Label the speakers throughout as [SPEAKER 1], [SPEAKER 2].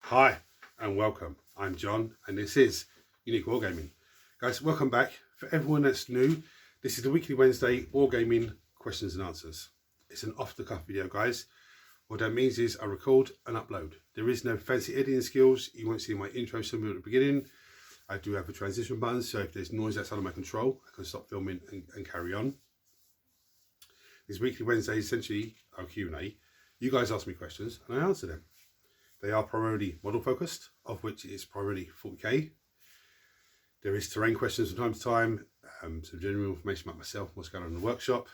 [SPEAKER 1] Hi and welcome. I'm John and this is Unique Wargaming. Guys, welcome back. For everyone that's new, this is the weekly Wednesday Wargaming questions and answers. It's an off-the-cuff video, guys. What that means is I record and upload. There is no fancy editing skills. You won't see my intro symbol at the beginning. I do have a transition button, so if there's noise outside of my control, I can stop filming and carry on. These weekly Wednesdays essentially are Q&A. You guys ask me questions and I answer them. They are primarily model focused, of which is primarily 40k. There is terrain questions from time to time, some general information about myself, what's going on in the workshop.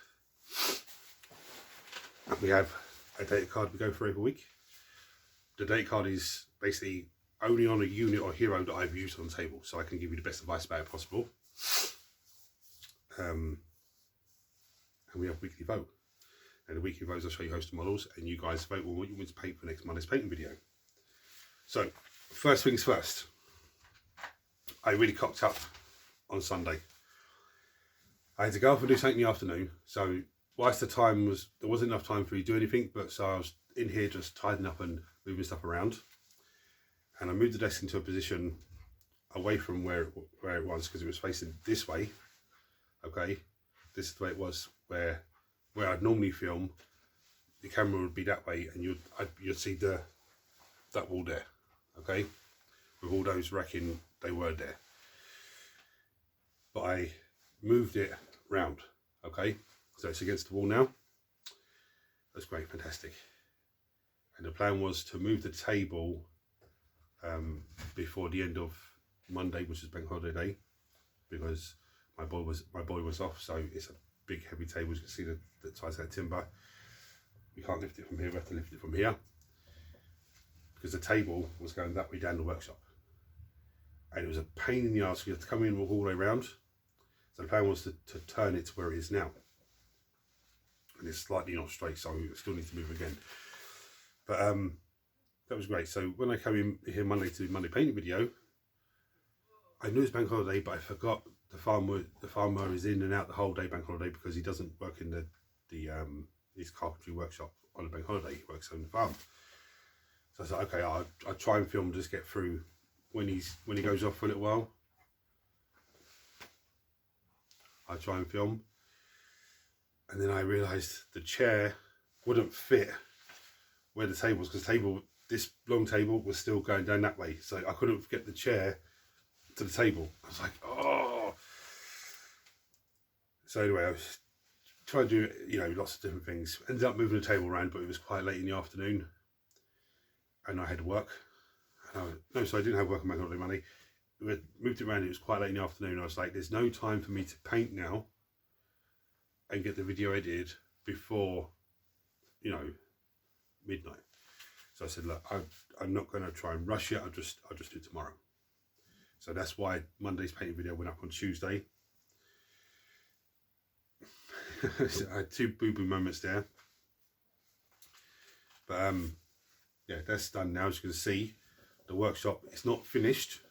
[SPEAKER 1] And we have a data card we go through every week. The data card is basically only on a unit or hero that I've used on the table, so I can give you the best advice about it possible. And we have weekly vote. And the weekly votes, I'll show you host of models, and you guys vote on what you want to paint for next Monday's painting video. So, first things first, I really cocked up on Sunday. I had to go off and do something in the afternoon, so whilst there wasn't enough time for me to do anything, but so I was in here just tidying up and moving stuff around. And I moved the desk into a position away from where it was, because it was facing this way. Okay, this is the way it was, where I'd normally film. The camera would be that way, and you'd see that wall there. Okay, with all those racking, they were there. But I moved it round. Okay, so it's against the wall now. That's great, fantastic. And the plan was to move the table before the end of Monday, which is bank holiday day, because my boy was off. So it's a big heavy table. You can see the ties that timber. We can't lift it from here. We have to lift it from here, because the table was going that way down the workshop, and it was a pain in the arse. You have to come in and walk all the way around. So the plan was to turn it to where it is now, and it's slightly not straight, so we still need to move again. But that was great. So when I came in here Monday to do Monday painting video, I knew it was bank holiday, but I forgot the farmer is in and out the whole day bank holiday, because he doesn't work in his carpentry workshop on a bank holiday. He works on the farm. So I said, okay, I'll try and film, just get through when he goes off for a little while. I try and film, and then I realised the chair wouldn't fit where the table was, because this long table was still going down that way, so I couldn't get the chair to the table. I was like, oh. So anyway, I was trying to do lots of different things. Ended up moving the table around, but it was quite late in the afternoon, and I had work. No, so I didn't have work on my holiday money. We moved it around. It was quite late in the afternoon. I was like, there's no time for me to paint now and get the video edited before midnight. So I said, look, I'm not going to try and rush it. I'll just do it tomorrow. So that's why Monday's painting video went up on Tuesday. I had two boo-boo moments there. But yeah, that's done now. As you can see, the workshop is not finished.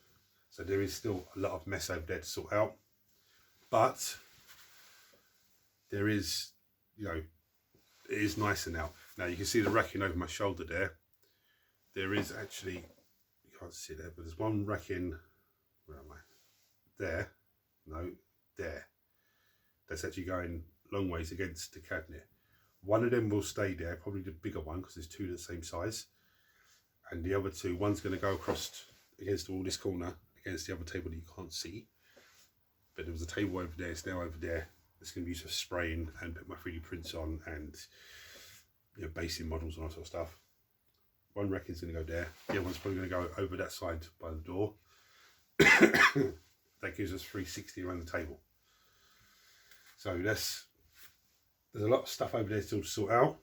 [SPEAKER 1] So there is still a lot of mess over there to sort out. But there is, it is nicer now. Now you can see the racking over my shoulder there. There is actually, you can't see there, but there's one racking, where am I? There, no, there. That's actually going long ways against the cabinet. One of them will stay there, probably the bigger one, because there's two the same size. And the other two, one's going to go across against all this corner, against the other table that you can't see. But there was a table over there, it's now over there. It's going to be used for spraying and put my 3D prints on, and basing models and all that sort of stuff. One racking's going to go there. The other one's probably going to go over that side by the door. That gives us 360 around the table. So there's a lot of stuff over there still to sort out.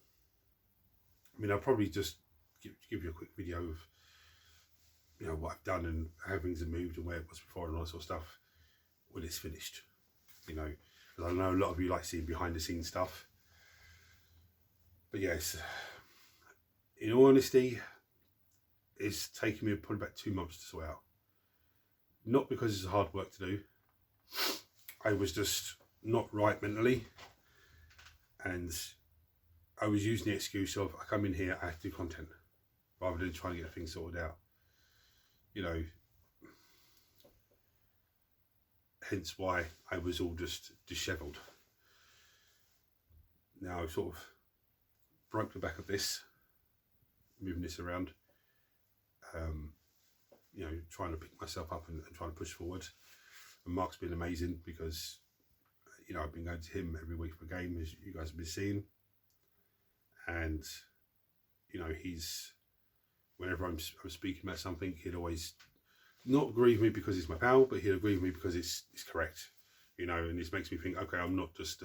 [SPEAKER 1] I mean, I'll probably just give you a quick video of what I've done and how things have moved and where it was before and all that sort of stuff when it's finished. Because I know a lot of you like seeing behind the scenes stuff. But yes, in all honesty, it's taken me probably about 2 months to sort out. Not because it's hard work to do. I was just not right mentally, and I was using the excuse of, I come in here, I have to do content, rather than trying to get things sorted out. you know, hence why I was all just dishevelled. Now I've sort of broke the back of this, moving this around, you know, trying to pick myself up and trying to push forward. And Mark's been amazing because, you know, I've been going to him every week for a game, as you guys have been seeing. And, you know, he's, whenever I'm speaking about something, he'd always not agree with me because he's my pal, but he'll agree with me because it's correct, you know. And this makes me think, okay, I'm not just,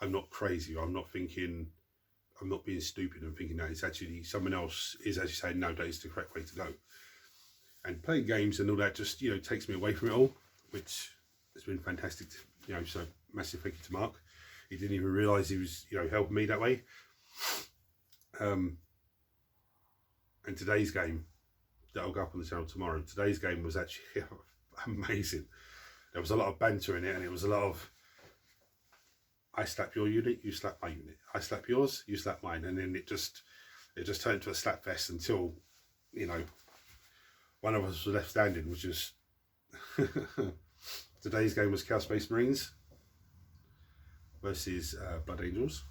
[SPEAKER 1] I'm not crazy, or I'm not thinking, I'm not being stupid and thinking that it's actually someone else is actually saying, no, that is the correct way to go. And playing games and all that just, you know, takes me away from it all, which has been fantastic, you know. So massive thank you to Mark. He didn't even realise he was, you know, helping me that way. And today's game, that'll go up on the channel tomorrow, today's game was actually amazing. There was a lot of banter in it, and it was a lot of, I slap your unit, you slap my unit. I slap yours, you slap mine. And then it just turned into a slap fest until, you know, one of us was left standing, which is today's game was Chaos Space Marines versus Blood Angels.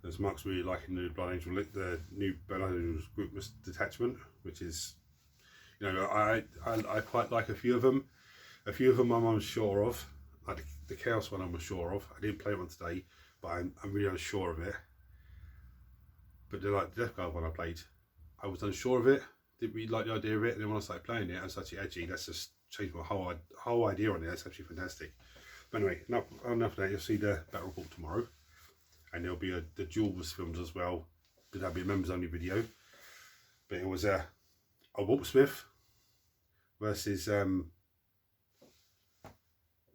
[SPEAKER 1] As Mark's really liking the new Blood Angels group detachment, which is, you know, I quite like a few of them. A few of them I'm unsure of. Like the Chaos one I'm unsure of. I didn't play one today, but I'm really unsure of it. But the Death Guard one I played, I was unsure of it. Didn't really like the idea of it, and then when I started playing it, I was actually edgy. That's just changed my whole idea on it. That's actually fantastic. But anyway, enough of that. You'll see the battle report tomorrow, and there'll be the duels films as well. But that'll be a members only video. But it was a Warpsmith versus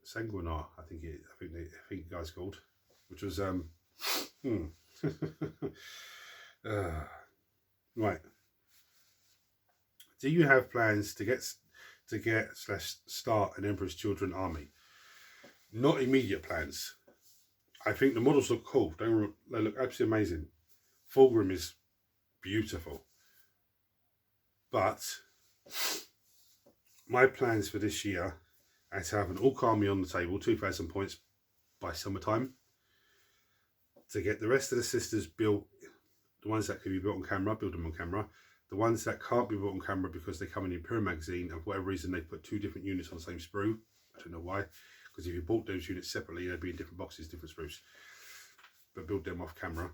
[SPEAKER 1] Sanguinar, I think the guy's called, which was right. Do you have plans to start an Emperor's Children army? Not immediate plans. I think the models look cool. They look absolutely amazing. Fulgrim is beautiful. But my plans for this year are to have an Orc army on the table, 2,000 points by summertime, to get the rest of the sisters built, the ones that can be built on camera, build them on camera. The ones that can't be built on camera because they come in the Imperial magazine, and for whatever reason they put 2 different units on the same sprue. I don't know why, because if you bought those units separately, they'd be in different boxes, different sprues. But build them off camera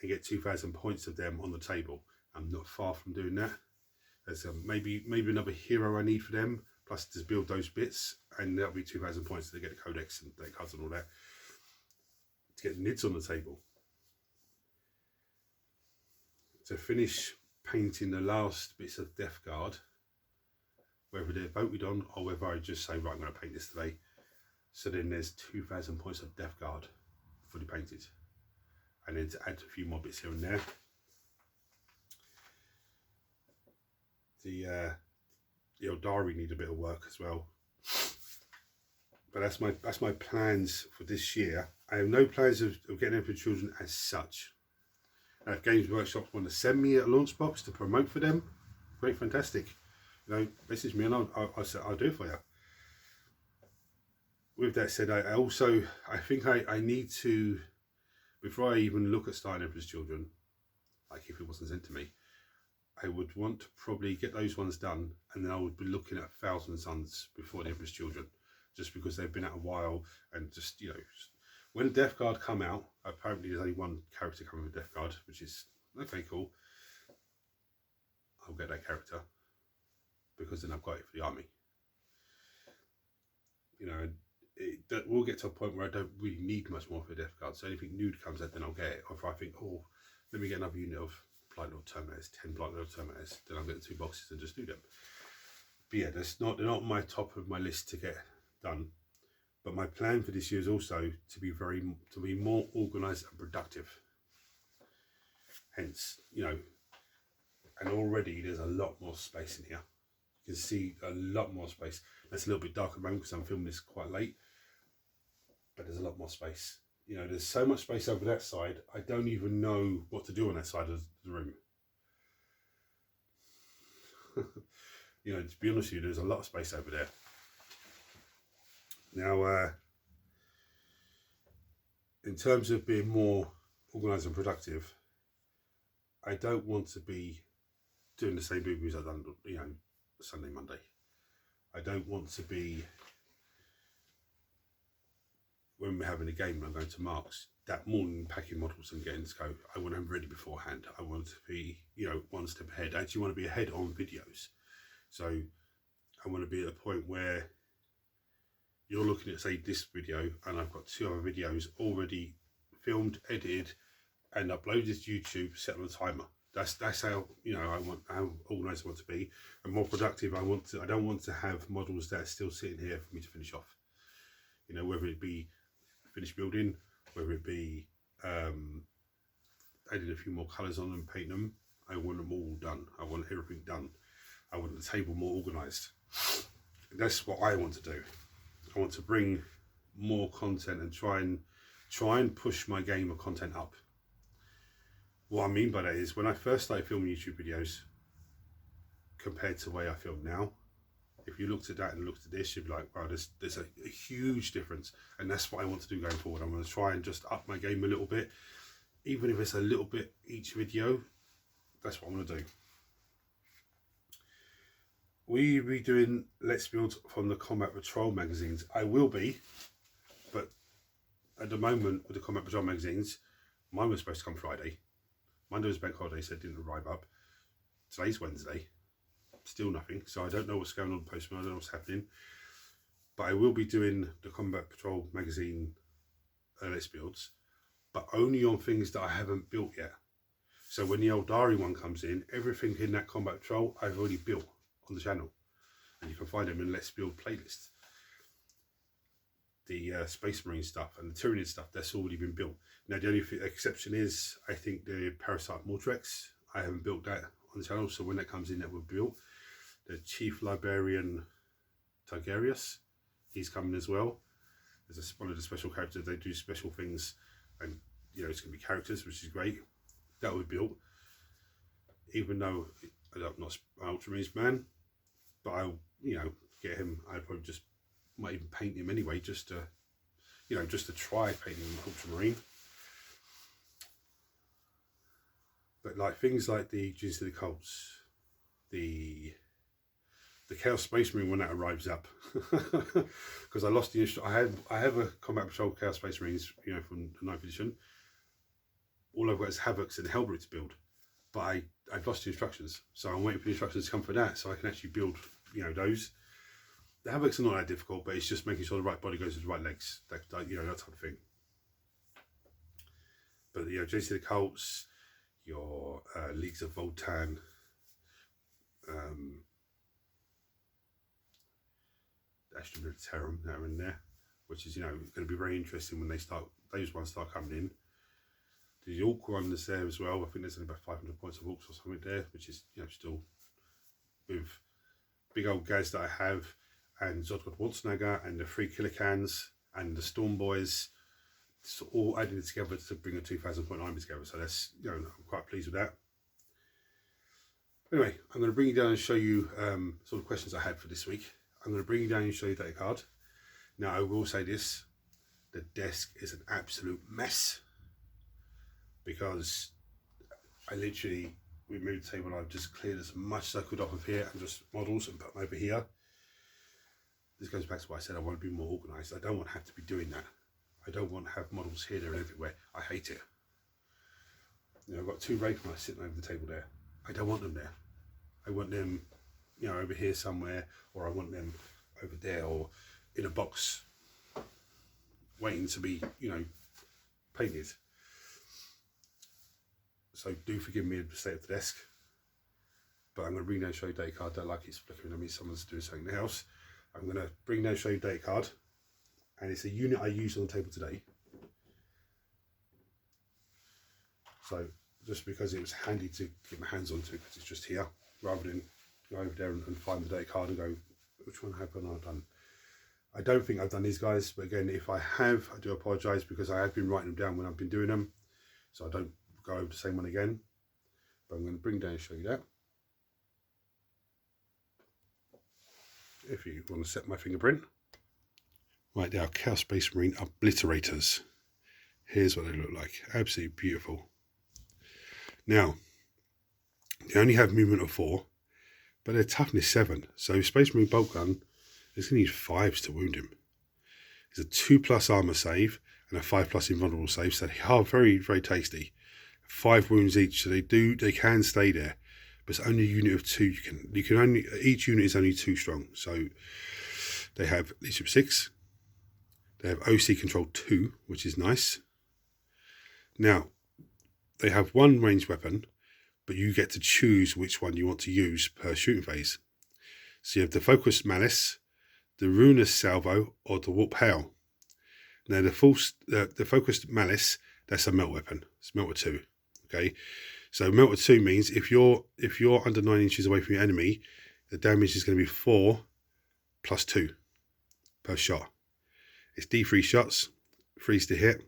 [SPEAKER 1] and get 2,000 points of them on the table. I'm not far from doing that. There's maybe another hero I need for them, plus to build those bits, and that'll be 2,000 points to get the codex and deck cards and all that. To get the NIDs on the table. To finish painting the last bits of Death Guard, whether they're voted on or whether I just say, right, I'm going to paint this today. So then there's 2,000 points of Death Guard fully painted. And then to add a few more bits here and there. The Eldari need a bit of work as well. But that's my plans for this year. I have no plans of getting Emperor Children as such. If Games Workshop want to send me a launch box to promote for them, great, fantastic. You know, message me and I'll do it for you. With that said, I think I need to, before I even look at starting Emperor's Children, like if it wasn't sent to me, I would want to probably get those ones done, and then I would be looking at Thousand Sons before the Emperor's Children, just because they've been out a while, and just, you know, when Death Guard come out, apparently there's only one character coming with Death Guard, which is okay, cool. I'll get that character because then I've got it for the army. You know, we'll get to a point where I don't really need much more for Death Guard. So anything new comes out, then I'll get it. Or if I think, oh, let me get another unit of Blight Lord Terminators, 10 Blight Lord Terminators, then I'll get the 2 boxes and just do them. But yeah, they're not on my top of my list to get done. But my plan for this year is also to be more organised and productive. Hence, you know, and already there's a lot more space in here. You can see a lot more space. That's a little bit dark at the moment because I'm filming this quite late. But there's a lot more space. You know, there's so much space over that side. I don't even know what to do on that side of the room. You know, to be honest with you, there's a lot of space over there. Now, in terms of being more organised and productive, I don't want to be doing the same movies I've done, you know, Sunday, Monday. I don't want to be, when we're having a game and I'm going to Marks, that morning packing models and getting to go. I want them ready beforehand. I want to be, you know, one step ahead. I actually want to be ahead on videos. So I want to be at a point where you're looking at, say, this video, and I've got 2 other videos already filmed, edited, and uploaded to YouTube, set on a timer. That's how, you know, how organised I want to be, and more productive. I don't want to have models that are still sitting here for me to finish off. You know, whether it be finished building, whether it be adding a few more colours on them, painting them. I want them all done. I want everything done. I want the table more organised. That's what I want to do. I want to bring more content and try and push my game of content up. What I mean by that is, when I first started filming YouTube videos compared to the way I film now, if you looked at that and looked at this, you'd be like, wow, there's a huge difference. And that's what I want to do going forward. I'm going to try and just up my game a little bit. Even if it's a little bit each video, that's what I'm going to do. Will be doing Let's Build from the Combat Patrol magazines? I will be, but at the moment with the Combat Patrol magazines, mine was supposed to come Friday. Monday was bank holiday, so it didn't arrive up. Today's Wednesday, still nothing. So I don't know what's going on in the postman. I don't know what's happening. But I will be doing the Combat Patrol magazine Let's Builds, but only on things that I haven't built yet. So when the Eldari one comes in, everything in that Combat Patrol I've already built on the channel, and you can find them in Let's Build playlist. The Space Marine stuff and the Tyranid stuff, that's already been built. Now the only exception is, I think, the Parasite Mortrex. I haven't built that on the channel, so when that comes in, that will be built. The Chief Librarian Targarius, he's coming as well. There's one of the special characters. They do special things, and you know, it's going to be characters, which is great. That will be built, even though I'm not an Ultramarines man, but I'll, you know, get him. I'd probably just might even paint him anyway, just to, you know, just to try painting him Ultramarine. But like things like the Genius of the Cults, the Chaos Space Marine when that arrives up, because I lost the I have a Combat Patrol Chaos Space Marines, you know, from the 9th edition. All I've got is Havocs and Hellbrute to build, but I've lost the instructions, so I'm waiting for the instructions to come for that, so I can actually build, you know, those. The Havocs are not that difficult, but it's just making sure the right body goes with the right legs, that you know, that type of thing. But you know, JC the Cults, your Leagues of Voltan, Astra Militarum that are in there, which is, you know, going to be very interesting when those ones start coming in. The Orc one is there as well. I think there's only about 500 points of Orcs or something there, which is, you know, still with big old Gaz that I have, and Zodgod Waldsnagger and the 3 Killicans and the Storm Boys. It's all added together to bring a 2,000 point army together. So that's, you know, I'm quite pleased with that. Anyway, I'm going to bring you down and show you sort of questions I had for this week. I'm going to bring you down and show you the data card. Now, I will say this, the desk is an absolute mess, because I literally removed the table and I've just cleared as much as I could off of here and just models and put them over here. This goes back to what I said, I want to be more organised. I don't want to have to be doing that. I don't want to have models here, there and everywhere. I hate it. You know, I've got 2 Wraith Knights sitting over the table there. I don't want them there. I want them, you know, over here somewhere, or I want them over there, or in a box waiting to be, you know, painted. So do forgive me the state of the desk, but I'm going to bring down and show you data card. Don't like it's flickering at me, someone's doing something else. I'm going to bring down and show you data card, and it's a unit I used on the table today. So just because it was handy to get my hands onto, because it's just here, rather than go over there and find the data card and go, which one have I done? I don't think I've done these guys, but again, if I have, I do apologise, because I have been writing them down when I've been doing them, so I don't go over the same one again. But I'm going to bring down and show you that. if you want to set my fingerprint. Right, they are Chaos Space Marine Obliterators. Here's what they look like. Absolutely beautiful. Now, they only have movement of 4, but their toughness 7. So Space Marine Bolt Gun is going to use 5s to wound him. It's a 2+ armor save and a 5+ invulnerable save, so they are very, very tasty. 5 wounds each, so they can stay there, but it's only a unit of 2. You can only, each unit is only 2 strong. So they have leadership 6. They have OC control 2, which is nice. Now they have 1 ranged weapon, but you get to choose which one you want to use per shooting phase. So you have the Focused Malice, the Ruinous Salvo, or the Warp Hail. Now the Focused Malice, that's a melt weapon. It's melter 2. Okay, so melter 2 means if you're under 9 inches away from your enemy, the damage is going to be 4 plus 2 per shot. It's D3 shots, freeze to hit,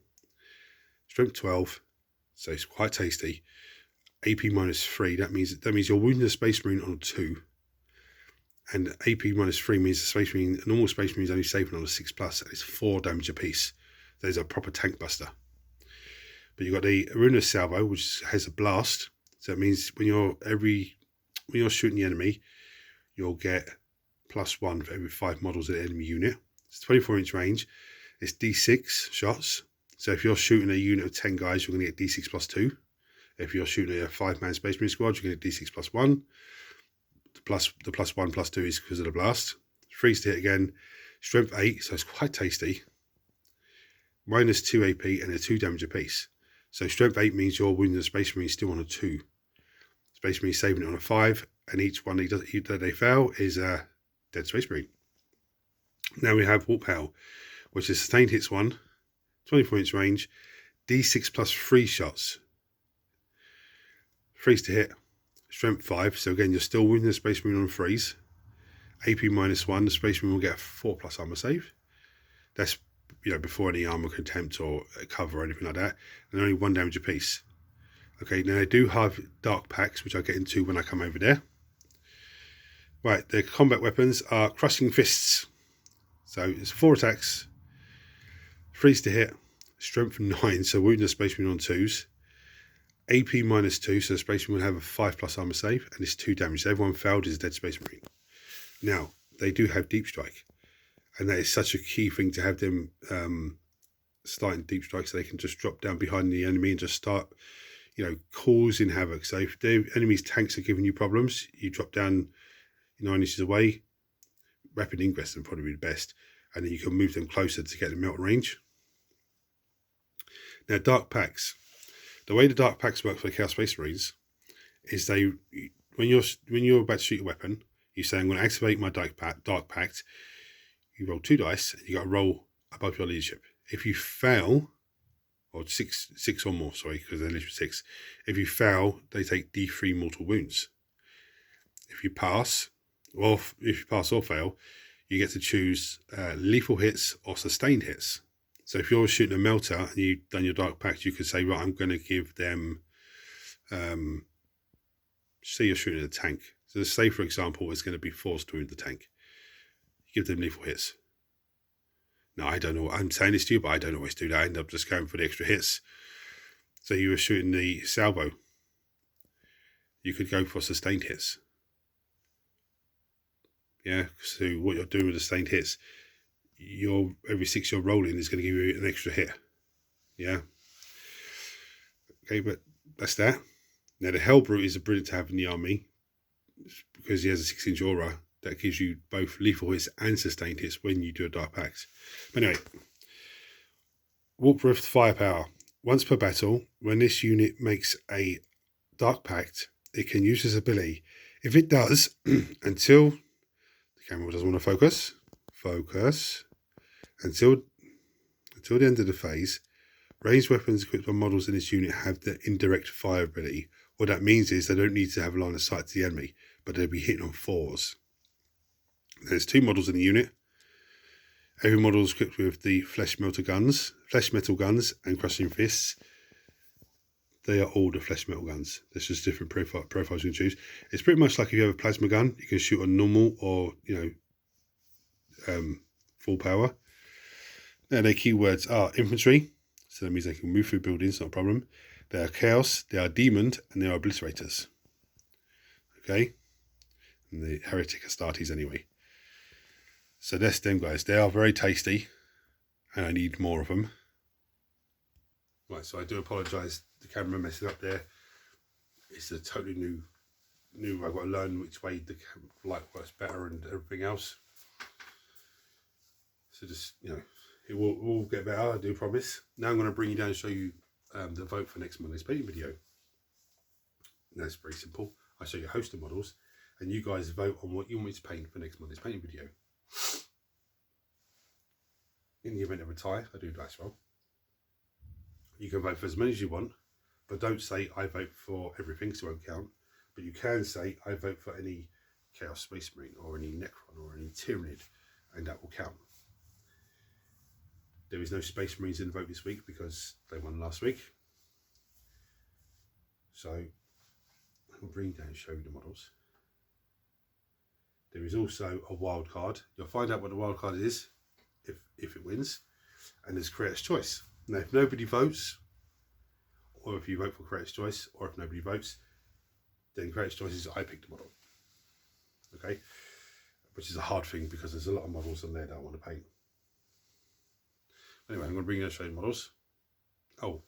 [SPEAKER 1] strength 12, so it's quite tasty. AP -3, that means you're wounding the Space Marine on a 2, and AP -3 means a normal Space Marine is only saving on a 6+, and it's 4 damage apiece. There's a proper tank buster. But you've got the Ruinous Salvo, which has a blast, so it means when you're shooting the enemy, you'll get +1 for every 5 models of the enemy unit. It's 24-inch range. It's D6 shots. So if you're shooting a unit of 10 guys, you're going to get D6 +2. If you're shooting a 5-man Space Marine squad, you're going to get D6 +1. The +1 +2 is because of the blast. Freeze to hit again. Strength 8, so it's quite tasty. -2 AP and a 2 damage apiece. So strength 8 means you're wounding the Space Marine still on a 2. Space Marine saving it on a 5, and each one that they fail is a dead Space Marine. Now we have Warp Hail, which is sustained hits 1, 24-inch range, D6 +3 shots. Freeze to hit, strength 5. So again, you're still wounding the Space Marine on a freeze. AP -1, the Space Marine will get a 4+ armor save. That's before any armor contempt or cover or anything like that, and only 1 damage apiece. Okay, now they do have dark packs, which I'll get into when I come over there. Right, their combat weapons are Crushing Fists. So it's 4 attacks, freeze to hit, strength 9, so wounding the Space Marine on 2s. AP -2, so the Space Marine will have a 5+ armor save, and it's 2 damage. So everyone failed is a dead Space Marine. Now, they do have Deep Strike, and that is such a key thing to have them starting Deep Strike, so they can just drop down behind the enemy and just start, causing havoc. So if the enemy's tanks are giving you problems, you drop down 9 inches away. Rapid ingress would probably be the best, and then you can move them closer to get the melt range. Now, dark packs. The way the dark packs work for the Chaos Space Marines is when you're about to shoot your weapon, you say, I'm going to activate my dark pact. You roll 2 dice, and you got to roll above your leadership. If you fail, or six or more, sorry, because they're leadership 6. If you fail, they take D3 mortal wounds. If you pass or fail, you get to choose lethal hits or sustained hits. So if you're shooting a melter and you've done your dark pact, you could say, right, I'm going to give them, say you're shooting a tank. So say, for example, it's going to be forced to wound the tank. You give them lethal hits. Now, I don't know, I'm saying this to you, but I don't always do that. I end up just going for the extra hits. So you were shooting the salvo. You could go for sustained hits. Yeah, so what you're doing with the sustained hits, every 6 you're rolling is going to give you an extra hit. Yeah. Okay, but that's that. Now the Hellbrute is a brilliant to have in the army because he has a 6-inch aura that gives you both lethal hits and sustained hits when you do a dark pact. But anyway, Warp Rift Firepower. Once per battle, when this unit makes a dark pact, it can use this ability. If it does, until the camera doesn't want to focus, until the end of the phase, ranged weapons equipped on models in this unit have the indirect fire ability. What that means is they don't need to have a line of sight to the enemy, but they'll be hitting on 4s. There's 2 models in the unit. Every model is equipped with the flesh metal guns, and crushing fists. They are all the flesh metal guns. There's just different profiles you can choose. It's pretty much like if you have a plasma gun, you can shoot a normal or full power. Now their keywords are infantry, so that means they can move through buildings, not a problem. They are chaos, they are demon, and they are obliterators. Okay, and the heretic Astartes anyway. So that's them guys. They are very tasty, and I need more of them. Right, so I do apologise. The camera messing up there. It's a totally new. I've got to learn which way the light works better and everything else. So just, you know, it will get better, I do promise. Now I'm going to bring you down and show you the vote for next Monday's painting video. Now it's very simple. I show you a host of models and you guys vote on what you want me to paint for next Monday's painting video. In the event of a tie, I do dice roll. You can vote for as many as you want, but don't say I vote for everything, so it won't count. But you can say I vote for any Chaos Space Marine or any Necron or any Tyranid, and that will count. There is no Space Marines in the vote this week because they won last week. So I'll bring down and show you the models. There is also a wild card. You'll find out what the wild card is if it wins, and there's Creator's Choice. Now, if nobody votes, or if you vote for Creator's Choice, or if nobody votes, then Creator's Choice is I picked the model. Okay, which is a hard thing because there's a lot of models on there that I want to paint. Anyway, I'm going to bring you and show you models. Oh,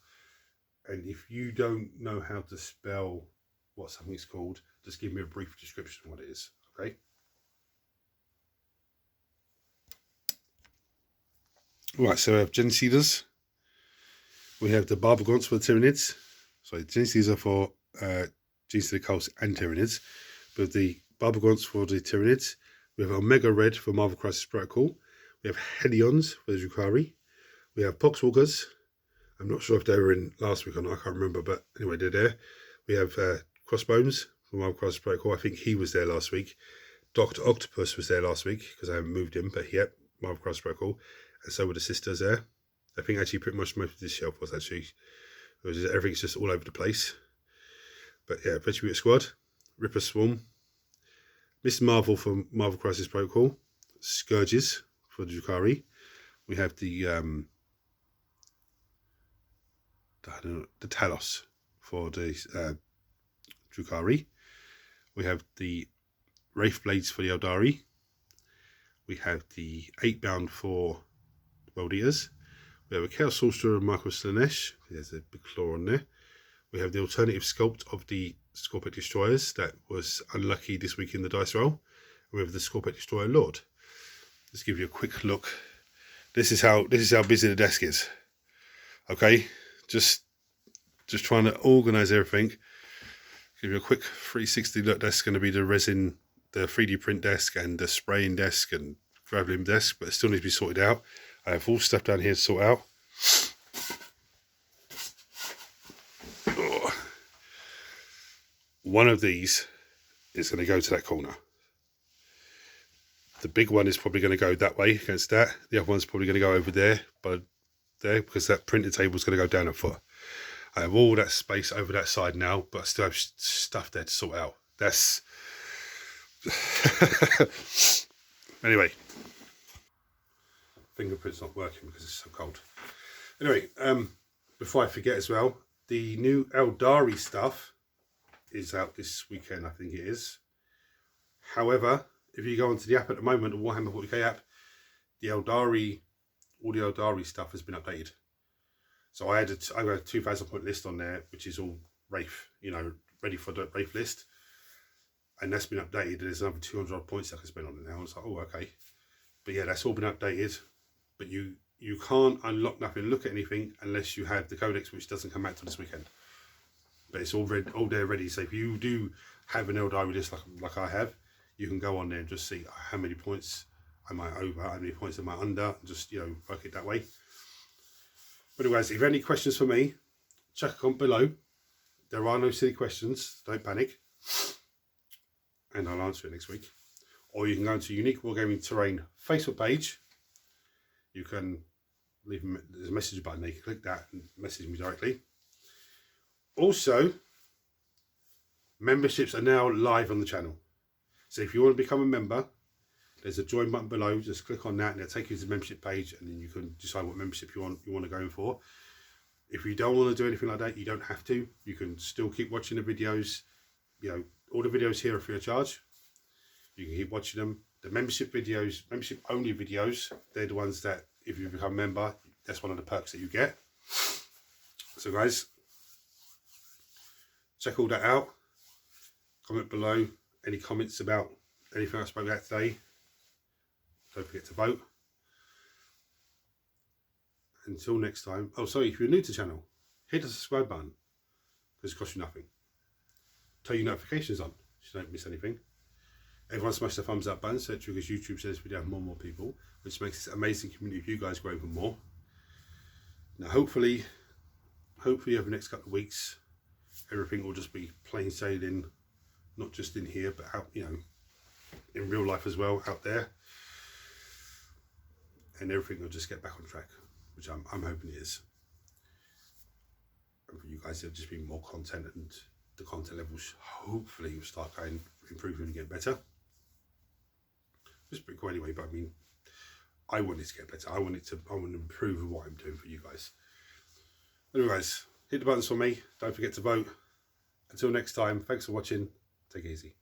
[SPEAKER 1] and if you don't know how to spell what something's called, just give me a brief description of what it is. Okay. Right, so we have Genocidas. We have the Barbagons for the Tyranids. Sorry, Genocidas are for Genocida Cults and Tyranids. But the Barbagons for the Tyranids. We have Omega Red for Marvel Crisis Protocol. We have Helions for the Drukhari. We have Poxwalkers. I'm not sure if they were in last week or not, I can't remember, but anyway, they're there. We have Crossbones for Marvel Crisis Protocol. I think he was there last week. Dr. Octopus was there last week because I haven't moved him, but yep, Marvel Crisis Protocol. And so were the sisters there. I think actually pretty much most of this shelf was actually, everything's just all over the place. But yeah, Vegetable Squad, Ripper Swarm, Miss Marvel for Marvel Crisis Protocol, Scourges for the Drukhari. We have the Talos for the Drukhari. We have the Wraith Blades for the Eldari. We have the 8-bound for World Eaters. We have a Chaos Sorcerer of Michael Slanesh. There's a big claw on there. We have the alternative sculpt of the Scorpic Destroyers that was unlucky this week in the dice roll. We have the Scorpic Destroyer Lord. Let's give you a quick look. This is how busy the desk is. Okay, just trying to organise everything. Give you a quick 360 look. That's going to be the resin, the 3D print desk and the spraying desk and graveling desk, but it still needs to be sorted out. I have all stuff down here to sort out. Oh. One of these is going to go to that corner. The big one is probably going to go that way against that. The other one's probably going to go over there, but there, because that printer table is going to go down a foot. I have all that space over that side now, but I still have stuff there to sort out. That's anyway. Fingerprint's not working because it's so cold. Anyway, before I forget as well, the new Eldari stuff is out this weekend, I think it is. However, if you go onto the app at the moment, the Warhammer 40k app, all the Eldari stuff has been updated. So I got a 2,000 point list on there, which is all Wraith, you know, ready for the Wraith list. And that's been updated. There's another 200 odd points I can spend on it now. I was like, oh, okay. But yeah, that's all been updated. But you can't unlock nothing, look at anything, unless you have the codex, which doesn't come out till this weekend. But it's all there ready. So if you do have an Eldari list like I have, you can go on there and just see how many points am I over, how many points am I under, and just, you know, work it that way. But anyways, if you have any questions for me, check a comment below. There are no silly questions, don't panic. And I'll answer it next week. Or you can go into Unique Wargaming Terrain Facebook page. You can leave there's a message button there. You can click that and message me directly. Also, memberships are now live on the channel. So if you want to become a member, there's a join button below. Just click on that and it'll take you to the membership page, and then you can decide what membership you want to go in for. If you don't want to do anything like that, you don't have to. You can still keep watching the videos. You know, all the videos here are free of charge. You can keep watching them. The membership videos, membership only videos, they're the ones that if you become a member, that's one of the perks that you get. So guys, check all that out. Comment below any comments about anything I spoke about today. Don't forget to vote. Until next time. Oh, sorry, if you're new to the channel, hit the subscribe button because it costs you nothing. Turn your notifications on so you don't miss anything. Everyone smash the thumbs up button so that triggers YouTube says we have more and more people, which makes this amazing community of you guys grow even more. Now, hopefully over the next couple of weeks, everything will just be plain sailing, not just in here, but out, you know, in real life as well, out there. And everything will just get back on track, which I'm hoping it is. And for you guys, there'll just be more content, and the content levels hopefully will start going, improving and getting better. It's pretty cool anyway, but I mean, I want it to get better. I want to improve on what I'm doing for you guys. Anyway guys, hit the buttons for me. Don't forget to vote. Until next time, thanks for watching. Take it easy.